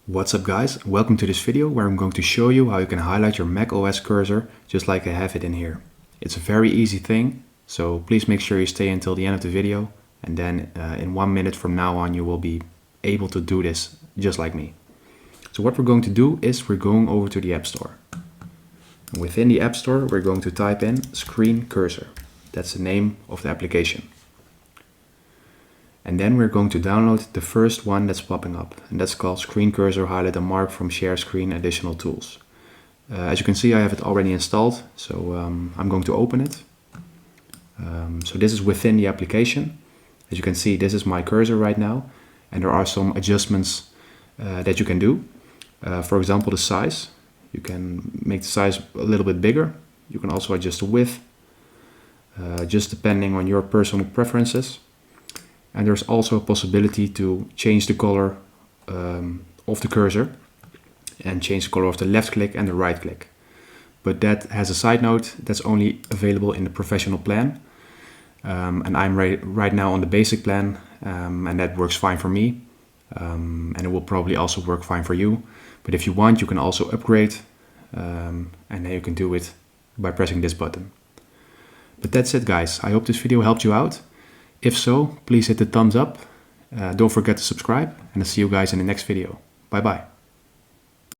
What's up guys, welcome to this video where I'm going to show you how you can highlight your Mac OS cursor just like I have it in here. It's a very easy thing, so please make sure you stay until the end of the video and then in 1 minute from now on you will be able to do this just like me. So what we're going to do is we're going over to the App Store. And within the App Store we're going to type in Screen Cursor. That's the name of the application. And then we're going to download the first one that's popping up, and that's called Screen Cursor Highlight and Mark from Share Screen Additional Tools. As you can see, I have it already installed, so I'm going to open it. So this is within the application. As you can see, this is my cursor right now, and there are some adjustments that you can do. For example, the size. You can make the size a little bit bigger. You can also adjust the width, just depending on your personal preferences. And there's also a possibility to change the color of the cursor and change the color of the left click and the right click. But that has a side note, that's only available in the professional plan. And I'm right now on the basic plan, and that works fine for me. And it will probably also work fine for you. But if you want, you can also upgrade, and then you can do it by pressing this button. But that's it guys, I hope this video helped you out. If so, please hit the thumbs up, don't forget to subscribe, and I'll see you guys in the next video. Bye bye.